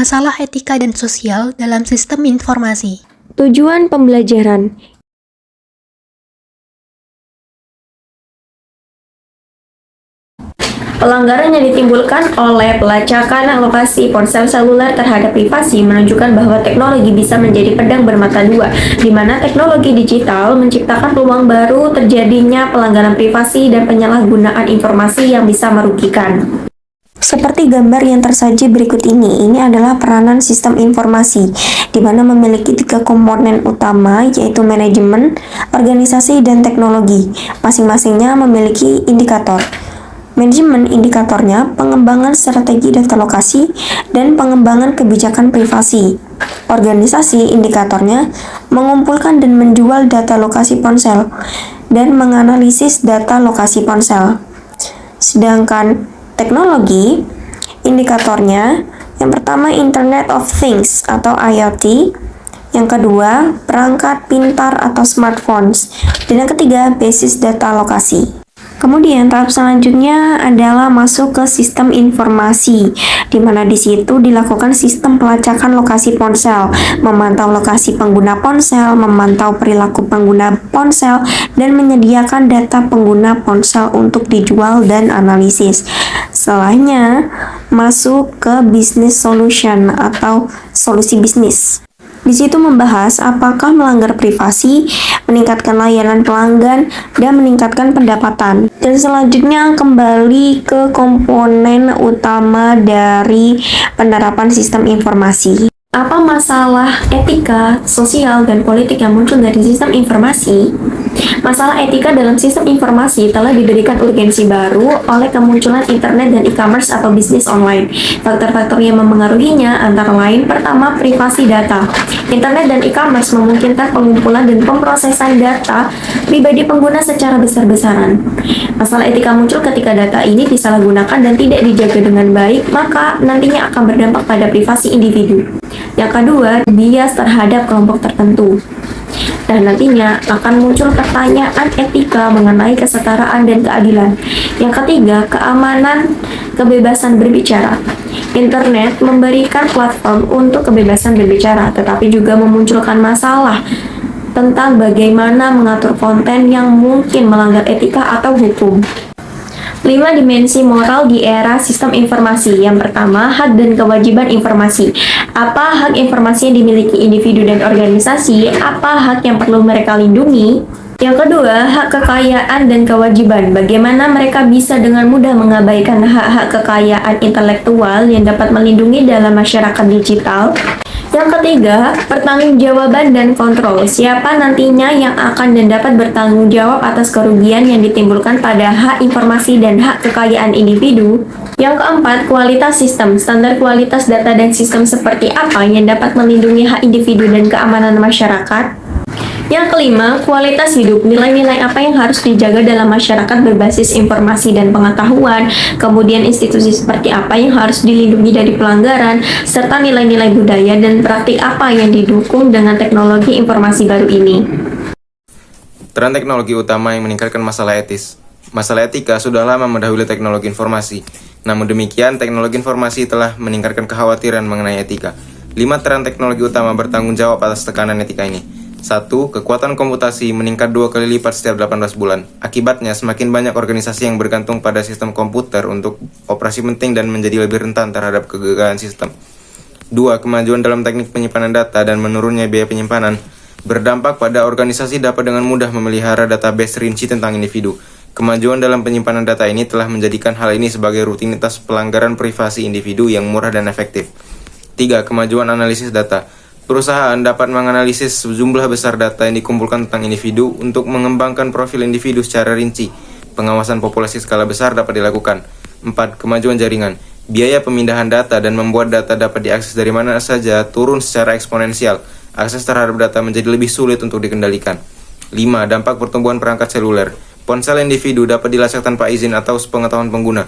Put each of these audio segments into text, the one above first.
masalah etika dan sosial dalam sistem informasi. Tujuan pembelajaran. Pelanggaran yang ditimbulkan oleh pelacakan lokasi ponsel seluler terhadap privasi menunjukkan bahwa teknologi bisa menjadi pedang bermata dua, di mana teknologi digital menciptakan peluang baru terjadinya pelanggaran privasi dan penyalahgunaan informasi yang bisa merugikan. Seperti gambar yang tersaji berikut ini adalah peranan sistem informasi, di mana memiliki 3 komponen utama, yaitu manajemen, organisasi, dan teknologi. Masing-masingnya memiliki indikator. Manajemen indikatornya pengembangan strategi data lokasi dan pengembangan kebijakan privasi. Organisasi indikatornya mengumpulkan dan menjual data lokasi ponsel dan menganalisis data lokasi ponsel. Sedangkan teknologi indikatornya yang pertama Internet of Things atau IoT, yang kedua perangkat pintar atau smartphones, dan yang ketiga basis data lokasi. Kemudian tahap selanjutnya adalah masuk ke sistem informasi, di mana di situ dilakukan sistem pelacakan lokasi ponsel, memantau lokasi pengguna ponsel, memantau perilaku pengguna ponsel, dan menyediakan data pengguna ponsel untuk dijual dan analisis. Setelahnya masuk ke business solution atau solusi bisnis. Di situ membahas apakah melanggar privasi, meningkatkan layanan pelanggan, dan meningkatkan pendapatan. Dan selanjutnya kembali ke komponen utama dari penerapan sistem informasi. Apa masalah etika, sosial, dan politik yang muncul dari sistem informasi? Masalah etika dalam sistem informasi telah diberikan urgensi baru oleh kemunculan internet dan e-commerce atau bisnis online. Faktor-faktor yang memengaruhinya antara lain, pertama, privasi data. Internet dan e-commerce memungkinkan pengumpulan dan pemrosesan data pribadi pengguna secara besar-besaran. Masalah etika muncul ketika data ini disalahgunakan dan tidak dijaga dengan baik, maka nantinya akan berdampak pada privasi individu. Yang kedua, bias terhadap kelompok tertentu. Dan nantinya akan muncul pertanyaan etika mengenai kesetaraan dan keadilan. Yang ketiga, keamanan, kebebasan berbicara. Internet memberikan platform untuk kebebasan berbicara, tetapi juga memunculkan masalah tentang bagaimana mengatur konten yang mungkin melanggar etika atau hukum. 5 dimensi moral di era sistem informasi. Yang pertama, hak dan kewajiban informasi. Apa hak informasi yang dimiliki individu dan organisasi? Apa hak yang perlu mereka lindungi? Yang kedua, hak kekayaan dan kewajiban. Bagaimana mereka bisa dengan mudah mengabaikan hak-hak kekayaan intelektual yang dapat melindungi dalam masyarakat digital? Yang ketiga, pertanggungjawaban dan kontrol. Siapa nantinya yang akan dan dapat bertanggung jawab atas kerugian yang ditimbulkan pada hak informasi dan hak kekayaan individu? Yang keempat, kualitas sistem. Standar kualitas data dan sistem seperti apa yang dapat melindungi hak individu dan keamanan masyarakat? Yang kelima, kualitas hidup. Nilai-nilai apa yang harus dijaga dalam masyarakat berbasis informasi dan pengetahuan, kemudian institusi seperti apa yang harus dilindungi dari pelanggaran, serta nilai-nilai budaya dan praktik apa yang didukung dengan teknologi informasi baru ini. Peran teknologi utama yang meningkatkan masalah etis. Masalah etika sudah lama mendahului teknologi informasi. Namun demikian, teknologi informasi telah meningkatkan kekhawatiran mengenai etika. 5 peran teknologi utama bertanggung jawab atas tekanan etika ini. 1. Kekuatan komputasi meningkat 2 kali lipat setiap 18 bulan. Akibatnya, semakin banyak organisasi yang bergantung pada sistem komputer untuk operasi penting dan menjadi lebih rentan terhadap kegagalan sistem. 2. Kemajuan dalam teknik penyimpanan data dan menurunnya biaya penyimpanan berdampak pada organisasi dapat dengan mudah memelihara database rinci tentang individu. Kemajuan dalam penyimpanan data ini telah menjadikan hal ini sebagai rutinitas pelanggaran privasi individu yang murah dan efektif. 3. Kemajuan analisis data. Perusahaan dapat menganalisis sejumlah besar data yang dikumpulkan tentang individu untuk mengembangkan profil individu secara rinci. Pengawasan populasi skala besar dapat dilakukan. 4. Kemajuan jaringan. Biaya pemindahan data dan membuat data dapat diakses dari mana saja turun secara eksponensial. Akses terhadap data menjadi lebih sulit untuk dikendalikan. 5. Dampak pertumbuhan perangkat seluler. Ponsel individu dapat dilacak tanpa izin atau sepengetahuan pengguna.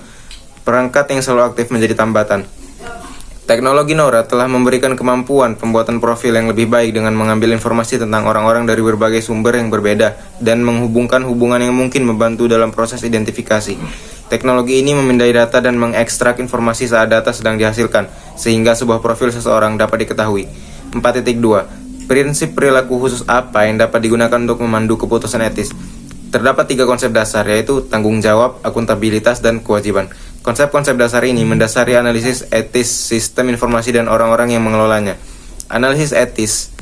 Perangkat yang selalu aktif menjadi tambatan. Teknologi NORA telah memberikan kemampuan pembuatan profil yang lebih baik dengan mengambil informasi tentang orang-orang dari berbagai sumber yang berbeda dan menghubungkan hubungan yang mungkin membantu dalam proses identifikasi. Teknologi ini memindai data dan mengekstrak informasi saat data sedang dihasilkan, sehingga sebuah profil seseorang dapat diketahui. 4.2. Prinsip perilaku khusus apa yang dapat digunakan untuk memandu keputusan etis? Terdapat 3 konsep dasar, yaitu tanggung jawab, akuntabilitas, dan kewajiban. Konsep-konsep dasar ini mendasari analisis etis sistem informasi dan orang-orang yang mengelolanya. Analisis etis.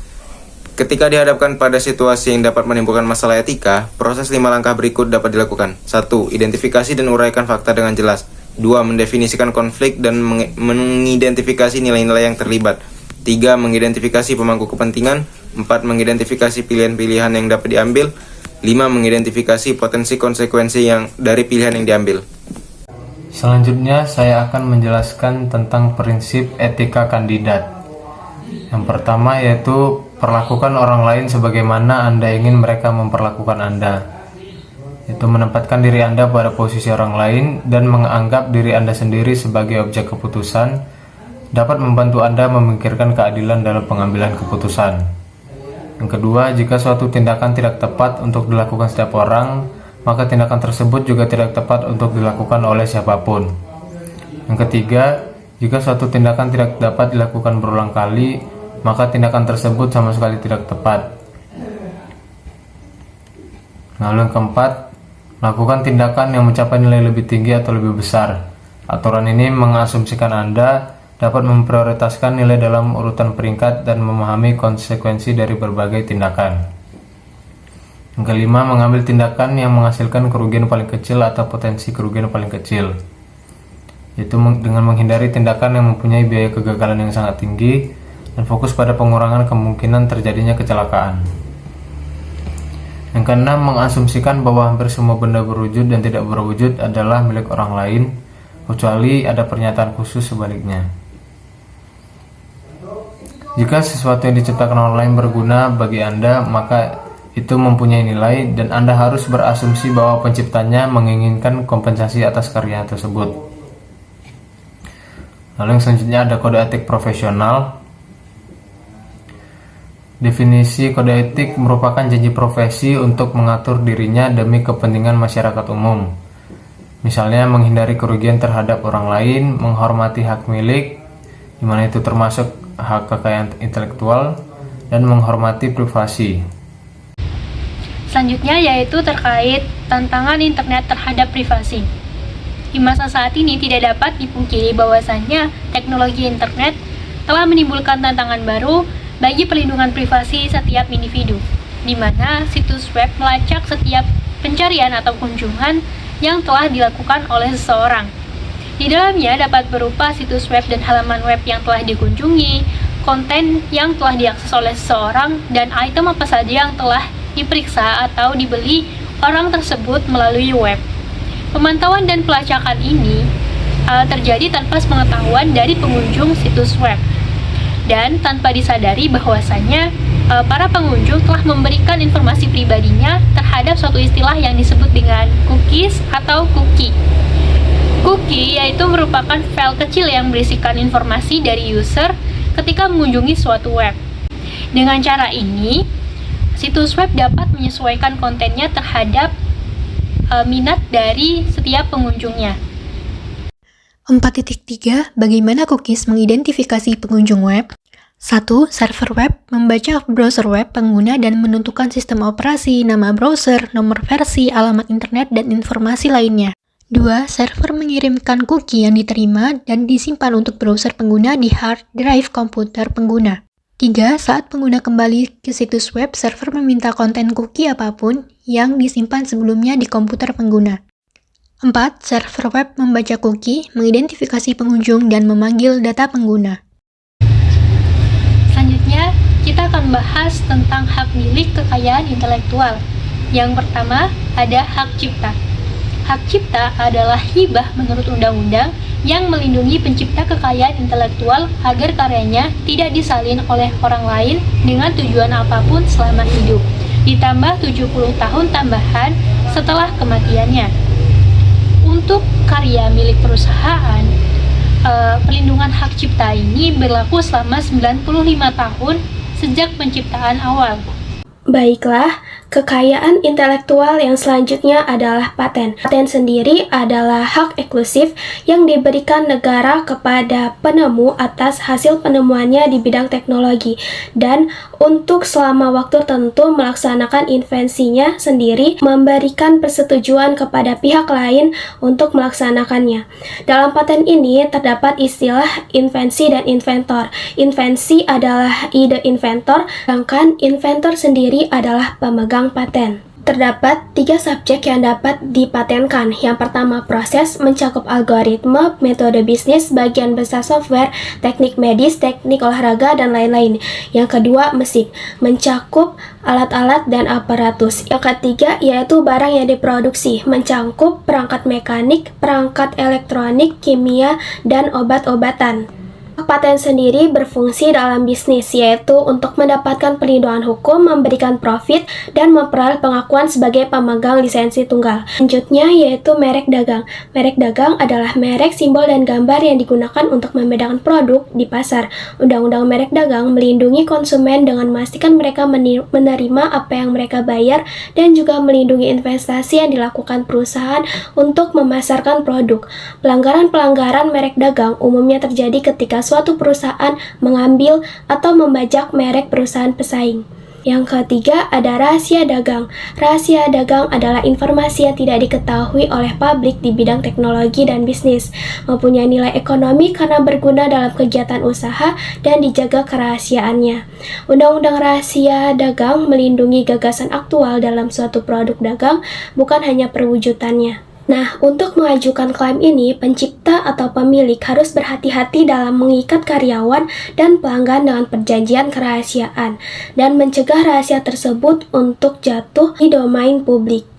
Ketika dihadapkan pada situasi yang dapat menimbulkan masalah etika, proses 5 langkah berikut dapat dilakukan. 1. Identifikasi dan uraikan fakta dengan jelas. 2. Mendefinisikan konflik dan mengidentifikasi nilai-nilai yang terlibat. 3. Mengidentifikasi pemangku kepentingan. 4. Mengidentifikasi pilihan-pilihan yang dapat diambil. 5. Mengidentifikasi potensi konsekuensi yang dari pilihan yang diambil. Selanjutnya saya akan menjelaskan tentang prinsip etika kandidat. Yang pertama yaitu perlakukan orang lain sebagaimana Anda ingin mereka memperlakukan Anda. Itu menempatkan diri Anda pada posisi orang lain dan menganggap diri Anda sendiri sebagai objek keputusan dapat membantu Anda memikirkan keadilan dalam pengambilan keputusan. Yang kedua, jika suatu tindakan tidak tepat untuk dilakukan setiap orang, maka tindakan tersebut juga tidak tepat untuk dilakukan oleh siapapun. Yang ketiga, jika suatu tindakan tidak dapat dilakukan berulang kali, maka tindakan tersebut sama sekali tidak tepat. Lalu yang keempat, lakukan tindakan yang mencapai nilai lebih tinggi atau lebih besar. Aturan ini mengasumsikan Anda dapat memprioritaskan nilai dalam urutan peringkat dan memahami konsekuensi dari berbagai tindakan. Yang kelima, mengambil tindakan yang menghasilkan kerugian paling kecil atau potensi kerugian paling kecil, yaitu dengan menghindari tindakan yang mempunyai biaya kegagalan yang sangat tinggi dan fokus pada pengurangan kemungkinan terjadinya kecelakaan. Yang keenam, mengasumsikan bahwa hampir semua benda berwujud dan tidak berwujud adalah milik orang lain, kecuali ada pernyataan khusus sebaliknya. Jika sesuatu yang diciptakan orang lain berguna bagi Anda, maka itu mempunyai nilai dan Anda harus berasumsi bahwa penciptanya menginginkan kompensasi atas karya tersebut. Lalu yang selanjutnya ada kode etik profesional. Definisi kode etik merupakan janji profesi untuk mengatur dirinya demi kepentingan masyarakat umum. Misalnya menghindari kerugian terhadap orang lain, menghormati hak milik, di mana itu termasuk hak kekayaan intelektual, dan menghormati privasi. Selanjutnya yaitu terkait tantangan internet terhadap privasi. Di masa saat ini tidak dapat dipungkiri bahwasannya teknologi internet telah menimbulkan tantangan baru bagi perlindungan privasi setiap individu, di mana situs web melacak setiap pencarian atau kunjungan yang telah dilakukan oleh seseorang. Di dalamnya dapat berupa situs web dan halaman web yang telah dikunjungi, konten yang telah diakses oleh seseorang, dan item apa saja yang telah diperiksa atau dibeli orang tersebut melalui web. Pemantauan dan pelacakan ini terjadi tanpa sepengetahuan dari pengunjung situs web dan tanpa disadari bahwasannya para pengunjung telah memberikan informasi pribadinya terhadap suatu istilah yang disebut dengan cookies atau cookie. Cookie yaitu merupakan file kecil yang berisikan informasi dari user ketika mengunjungi suatu web. Dengan cara ini, situs web dapat menyesuaikan kontennya terhadap minat dari setiap pengunjungnya. 4.3. Bagaimana cookies mengidentifikasi pengunjung web? 1. Server web membaca browser web pengguna dan menentukan sistem operasi, nama browser, nomor versi, alamat internet, dan informasi lainnya. 2. Server mengirimkan cookie yang diterima dan disimpan untuk browser pengguna di hard drive komputer pengguna. 3. Saat pengguna kembali ke situs web, server meminta konten cookie apapun yang disimpan sebelumnya di komputer pengguna. 4. Server web membaca cookie, mengidentifikasi pengunjung, dan memanggil data pengguna. Selanjutnya, kita akan bahas tentang hak milik kekayaan intelektual. Yang pertama, ada hak cipta. Hak cipta adalah hibah menurut undang-undang yang melindungi pencipta kekayaan intelektual agar karyanya tidak disalin oleh orang lain dengan tujuan apapun selama hidup, ditambah 70 tahun tambahan setelah kematiannya. Untuk karya milik perusahaan, pelindungan hak cipta ini berlaku selama 95 tahun sejak penciptaan awal. Baiklah, Kekayaan intelektual yang selanjutnya adalah paten. Paten sendiri adalah hak eksklusif yang diberikan negara kepada penemu atas hasil penemuannya di bidang teknologi dan untuk selama waktu tertentu melaksanakan invensinya sendiri, memberikan persetujuan kepada pihak lain untuk melaksanakannya. Dalam paten ini terdapat istilah invensi dan inventor. Invensi adalah ide inventor, sedangkan inventor sendiri adalah pemegang paten. Terdapat 3 subjek yang dapat dipatenkan. Yang pertama, proses, mencakup algoritma, metode bisnis, bagian besar software, teknik medis, teknik olahraga, dan lain-lain. Yang kedua, mesin, mencakup alat-alat dan aparatus. Yang ketiga, yaitu barang yang diproduksi, mencakup perangkat mekanik, perangkat elektronik, kimia, dan obat-obatan. Paten sendiri berfungsi dalam bisnis, yaitu untuk mendapatkan perlindungan hukum, memberikan profit, dan memperoleh pengakuan sebagai pemegang lisensi tunggal. Selanjutnya yaitu merek dagang. Merek dagang adalah merek, simbol, dan gambar yang digunakan untuk membedakan produk di pasar. Undang-undang merek dagang melindungi konsumen dengan memastikan mereka menerima apa yang mereka bayar dan juga melindungi investasi yang dilakukan perusahaan untuk memasarkan produk. Pelanggaran-pelanggaran merek dagang umumnya terjadi ketika suatu perusahaan mengambil atau membajak merek perusahaan pesaing. Yang ketiga ada rahasia dagang. Rahasia dagang adalah informasi yang tidak diketahui oleh publik di bidang teknologi dan bisnis, mempunyai nilai ekonomi karena berguna dalam kegiatan usaha dan dijaga kerahasiaannya. Undang-undang rahasia dagang melindungi gagasan aktual dalam suatu produk dagang, bukan hanya perwujudannya. Nah, untuk mengajukan klaim ini, pencipta atau pemilik harus berhati-hati dalam mengikat karyawan dan pelanggan dengan perjanjian kerahasiaan dan mencegah rahasia tersebut untuk jatuh di domain publik.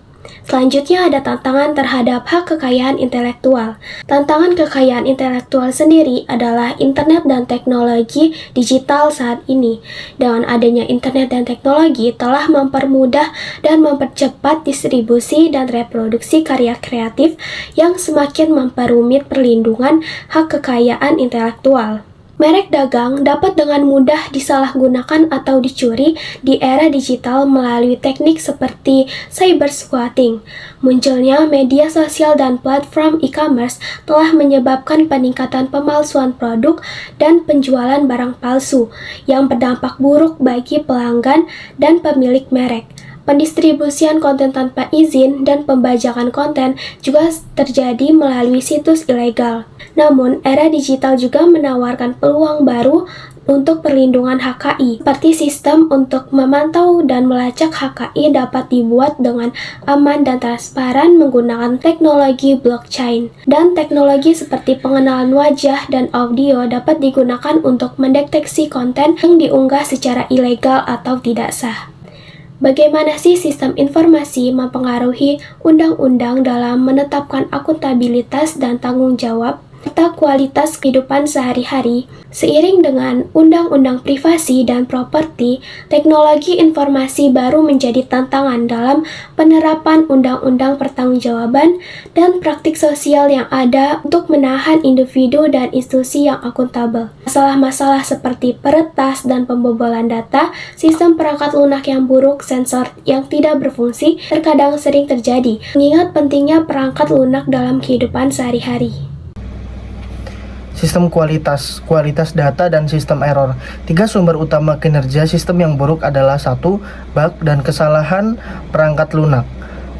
Selanjutnya ada tantangan terhadap hak kekayaan intelektual. Tantangan kekayaan intelektual sendiri adalah internet dan teknologi digital saat ini. Dengan adanya internet dan teknologi telah mempermudah dan mempercepat distribusi dan reproduksi karya kreatif yang semakin memperumit perlindungan hak kekayaan intelektual. Merek dagang dapat dengan mudah disalahgunakan atau dicuri di era digital melalui teknik seperti cyber squatting. Munculnya media sosial dan platform e-commerce telah menyebabkan peningkatan pemalsuan produk dan penjualan barang palsu yang berdampak buruk bagi pelanggan dan pemilik merek. Pendistribusian konten tanpa izin dan pembajakan konten juga terjadi melalui situs ilegal. Namun, era digital juga menawarkan peluang baru untuk perlindungan HKI, seperti sistem untuk memantau dan melacak HKI dapat dibuat dengan aman dan transparan menggunakan teknologi blockchain. Dan teknologi seperti pengenalan wajah dan audio dapat digunakan untuk mendeteksi konten yang diunggah secara ilegal atau tidak sah. Bagaimana sih sistem informasi mempengaruhi undang-undang dalam menetapkan akuntabilitas dan tanggung jawab serta kualitas kehidupan sehari-hari? Seiring dengan undang-undang privasi dan properti, teknologi informasi baru menjadi tantangan dalam penerapan undang-undang pertanggungjawaban dan praktik sosial yang ada untuk menahan individu dan institusi yang akuntabel. Masalah-masalah seperti peretas dan pembobolan data, sistem perangkat lunak yang buruk, sensor yang tidak berfungsi terkadang sering terjadi, mengingat pentingnya perangkat lunak dalam kehidupan sehari-hari. Sistem kualitas data dan sistem error. 3 sumber utama kinerja sistem yang buruk adalah 1. Bug dan kesalahan perangkat lunak.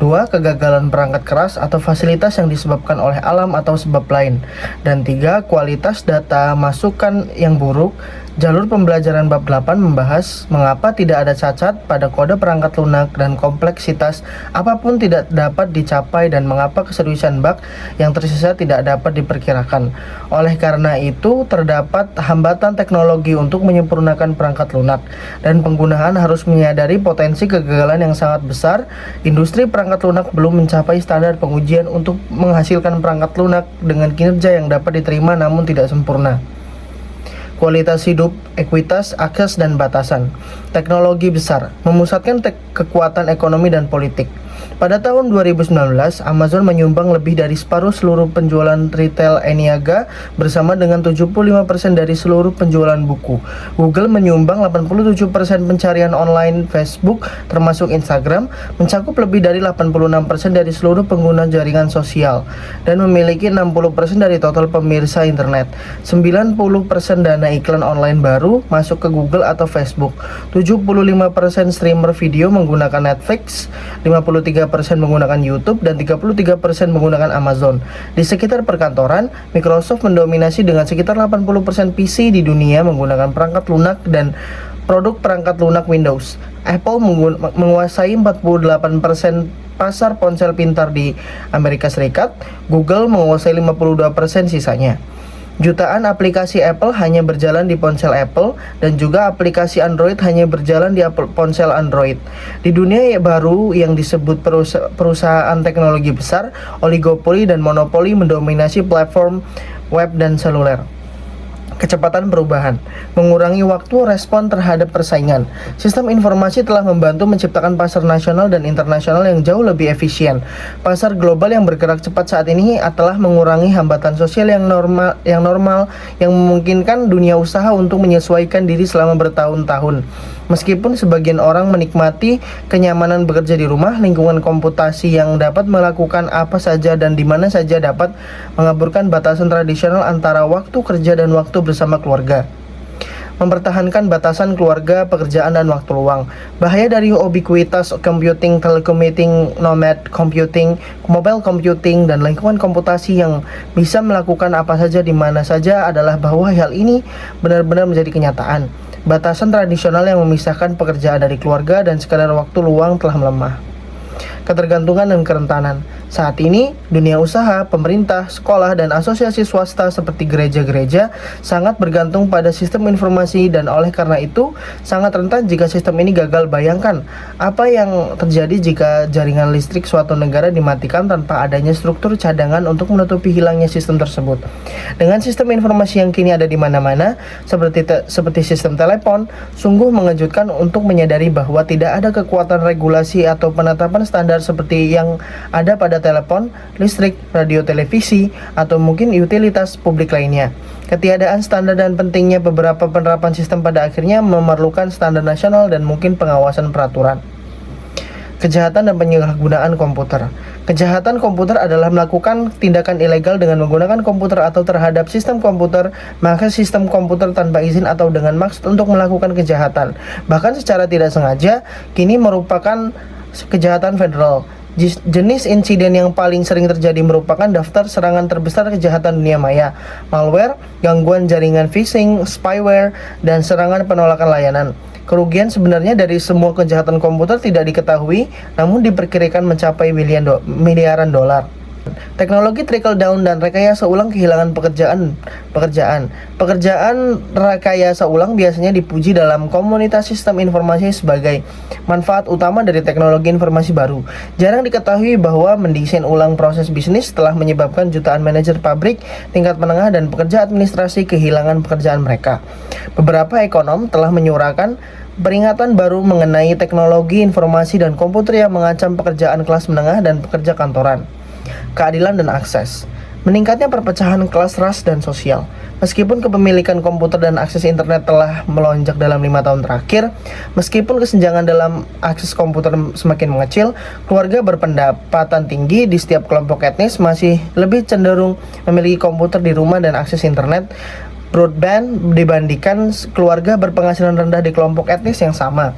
2. Kegagalan perangkat keras atau fasilitas yang disebabkan oleh alam atau sebab lain. Dan 3. Kualitas data masukan yang buruk. Jalur pembelajaran bab 8 membahas mengapa tidak ada cacat pada kode perangkat lunak dan kompleksitas apapun tidak dapat dicapai dan mengapa keseriusan bug yang tersisa tidak dapat diperkirakan. Oleh karena itu, terdapat hambatan teknologi untuk menyempurnakan perangkat lunak dan penggunaan harus menyadari potensi kegagalan yang sangat besar. Industri perangkat lunak belum mencapai standar pengujian untuk menghasilkan perangkat lunak dengan kinerja yang dapat diterima namun tidak sempurna. Kualitas hidup, ekuitas, akses, dan batasan. Teknologi besar memusatkan kekuatan ekonomi dan politik. Pada tahun 2019, Amazon menyumbang lebih dari separuh seluruh penjualan retail e-niaga bersama dengan 75% dari seluruh penjualan buku. Google menyumbang 87% pencarian online Facebook termasuk Instagram, mencakup lebih dari 86% dari seluruh pengguna jaringan sosial dan memiliki 60% dari total pemirsa internet. 90% dana iklan online baru masuk ke Google atau Facebook. 75% streamer video menggunakan Netflix, 53% menggunakan YouTube, dan 33% menggunakan Amazon. Di sekitar perkantoran, Microsoft mendominasi dengan sekitar 80% PC di dunia menggunakan perangkat lunak dan produk perangkat lunak Windows. Apple menguasai 48% pasar ponsel pintar di Amerika Serikat. Google menguasai 52% sisanya. Jutaan aplikasi Apple hanya berjalan di ponsel Apple dan juga aplikasi Android hanya berjalan di ponsel Android. Di dunia baru yang disebut perusahaan teknologi besar, oligopoli dan monopoli mendominasi platform web dan seluler. Kecepatan perubahan, mengurangi waktu respon terhadap persaingan. Sistem informasi telah membantu menciptakan pasar nasional dan internasional yang jauh lebih efisien. Pasar global yang bergerak cepat saat ini telah mengurangi hambatan sosial yang normal yang memungkinkan dunia usaha untuk menyesuaikan diri selama bertahun-tahun. Meskipun sebagian orang menikmati kenyamanan bekerja di rumah, lingkungan komputasi yang dapat melakukan apa saja dan di mana saja dapat mengaburkan batasan tradisional antara waktu kerja dan waktu bersama keluarga. Mempertahankan batasan keluarga, pekerjaan, dan waktu luang. Bahaya dari ubiquitous computing, telecommuting, nomad computing, mobile computing, dan lingkungan komputasi yang bisa melakukan apa saja di mana saja adalah bahwa hal ini benar-benar menjadi kenyataan. Batasan tradisional yang memisahkan pekerjaan dari keluarga dan sekadar waktu luang telah melemah. Ketergantungan dan kerentanan. Saat ini, dunia usaha, pemerintah, sekolah, dan asosiasi swasta seperti gereja-gereja sangat bergantung pada sistem informasi dan oleh karena itu sangat rentan jika sistem ini gagal. Bayangkan apa yang terjadi jika jaringan listrik suatu negara dimatikan tanpa adanya struktur cadangan untuk menutupi hilangnya sistem tersebut. Dengan sistem informasi yang kini ada di mana-mana, seperti sistem telepon, sungguh mengejutkan untuk menyadari bahwa tidak ada kekuatan regulasi atau penetapan standar seperti yang ada pada telepon, listrik, radio, televisi, atau mungkin utilitas publik lainnya. Ketiadaan standar dan pentingnya beberapa penerapan sistem pada akhirnya memerlukan standar nasional dan mungkin pengawasan peraturan. Kejahatan dan penyalahgunaan komputer. Kejahatan komputer adalah melakukan tindakan ilegal dengan menggunakan komputer atau terhadap sistem komputer, maka sistem komputer tanpa izin atau dengan maksud untuk melakukan kejahatan, bahkan secara tidak sengaja, kini merupakan kejahatan federal. Jenis insiden yang paling sering terjadi merupakan daftar serangan terbesar kejahatan dunia maya, malware, gangguan jaringan phishing, spyware, dan serangan penolakan layanan. Kerugian sebenarnya dari semua kejahatan komputer tidak diketahui, namun diperkirakan mencapai miliaran dolar. Teknologi trickle down dan rekayasa ulang kehilangan pekerjaan. Pekerjaan rekayasa ulang biasanya dipuji dalam komunitas sistem informasi sebagai manfaat utama dari teknologi informasi baru. Jarang diketahui bahwa mendesain ulang proses bisnis telah menyebabkan jutaan manajer pabrik, tingkat menengah, dan pekerja administrasi kehilangan pekerjaan mereka. Beberapa ekonom telah menyuarakan peringatan baru mengenai teknologi informasi dan komputer yang mengancam pekerjaan kelas menengah dan pekerja kantoran. Keadilan dan akses. Meningkatnya perpecahan kelas, ras, dan sosial. Meskipun kepemilikan komputer dan akses internet telah melonjak dalam 5 tahun terakhir, meskipun kesenjangan dalam akses komputer semakin mengecil, keluarga berpendapatan tinggi di setiap kelompok etnis masih lebih cenderung memiliki komputer di rumah dan akses internet broadband dibandingkan keluarga berpenghasilan rendah di kelompok etnis yang sama.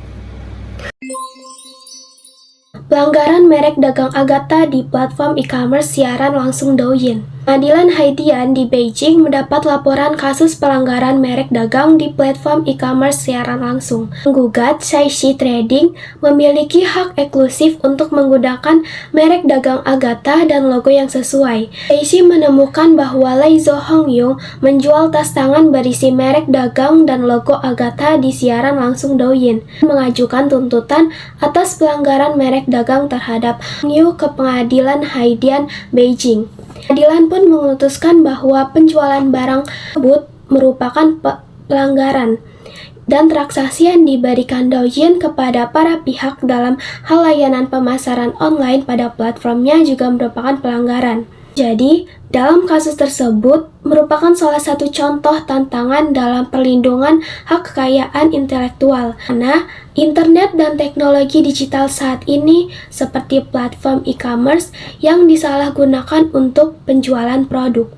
Pelanggaran merek dagang Agatha di platform e-commerce siaran langsung Douyin. Pengadilan Haidian di Beijing mendapat laporan kasus pelanggaran merek dagang di platform e-commerce siaran langsung. Penggugat Caishi Trading memiliki hak eksklusif untuk menggunakan merek dagang Agatha dan logo yang sesuai. Caishi menemukan bahwa Lei Zhou Hongyong menjual tas tangan berisi merek dagang dan logo Agatha di siaran langsung Douyin, mengajukan tuntutan atas pelanggaran merek dagang terhadap Hongyong ke Pengadilan Haidian Beijing. Pengadilan pun memutuskan bahwa penjualan barang tersebut merupakan pelanggaran. dan transaksi yang diberikan Douyin kepada para pihak dalam hal layanan pemasaran online pada platformnya juga merupakan pelanggaran. Jadi, dalam kasus tersebut merupakan salah satu contoh tantangan dalam perlindungan hak kekayaan intelektual. Karena internet dan teknologi digital saat ini seperti platform e-commerce yang disalahgunakan untuk penjualan produk.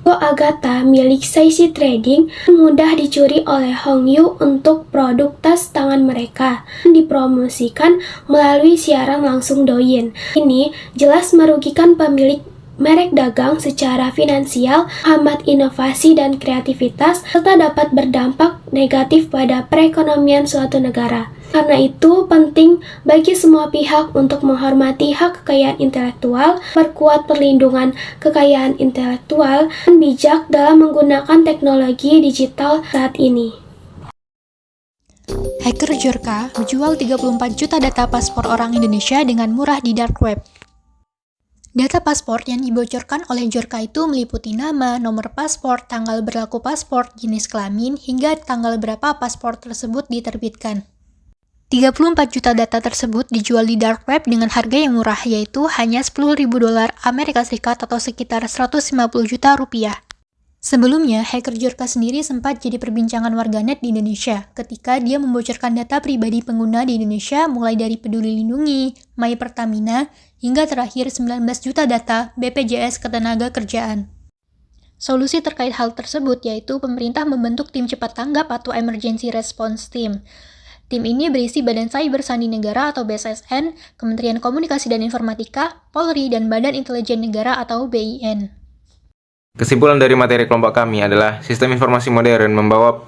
Go Agatha milik Saisi Trading mudah dicuri oleh Hongyu untuk produk tas tangan mereka yang dipromosikan melalui siaran langsung Douyin. Ini jelas merugikan pemilik merek dagang secara finansial, menghambat inovasi dan kreativitas, serta dapat berdampak negatif pada perekonomian suatu negara. Karena itu, penting bagi semua pihak untuk menghormati hak kekayaan intelektual, perkuat perlindungan kekayaan intelektual, dan bijak dalam menggunakan teknologi digital saat ini. Hacker Jorka menjual 34 juta data paspor orang Indonesia dengan murah di dark web. Data paspor yang dibocorkan oleh Jorka itu meliputi nama, nomor paspor, tanggal berlaku paspor, jenis kelamin, hingga tanggal berapa paspor tersebut diterbitkan. 34 juta data tersebut dijual di dark web dengan harga yang murah, yaitu hanya $10.000 Amerika Serikat atau sekitar 150 juta rupiah. Sebelumnya, hacker Jorka sendiri sempat jadi perbincangan warganet di Indonesia ketika dia membocorkan data pribadi pengguna di Indonesia mulai dari Peduli Lindungi, My Pertamina, hingga terakhir 19 juta data BPJS Ketenagakerjaan. Solusi terkait hal tersebut yaitu pemerintah membentuk tim cepat tanggap atau Emergency Response Team. Tim ini berisi Badan Cyber Sandi Negara atau BSSN, Kementerian Komunikasi dan Informatika, Polri, dan Badan Intelijen Negara atau BIN. Kesimpulan dari materi kelompok kami adalah sistem informasi modern membawa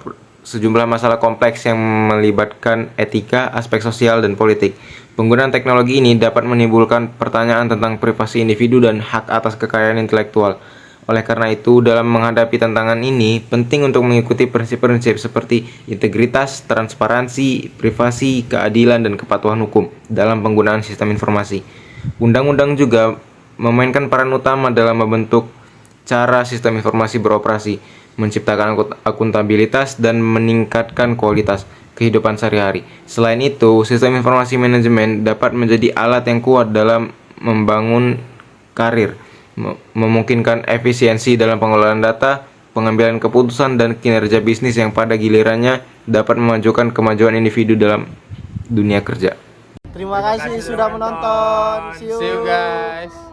sejumlah masalah kompleks yang melibatkan etika, aspek sosial, dan politik. Penggunaan teknologi ini dapat menimbulkan pertanyaan tentang privasi individu dan hak atas kekayaan intelektual. Oleh karena itu, dalam menghadapi tantangan ini, penting untuk mengikuti prinsip-prinsip seperti integritas, transparansi, privasi, keadilan, dan kepatuhan hukum dalam penggunaan sistem informasi. Undang-undang juga memainkan peran utama dalam membentuk cara sistem informasi beroperasi, menciptakan akuntabilitas, dan meningkatkan kualitas kehidupan sehari-hari. Selain itu, sistem informasi manajemen dapat menjadi alat yang kuat dalam membangun karir, memungkinkan efisiensi dalam pengelolaan data, pengambilan keputusan, dan kinerja bisnis yang pada gilirannya dapat memajukan kemajuan individu dalam dunia kerja. Terima kasih sudah menonton. See you guys.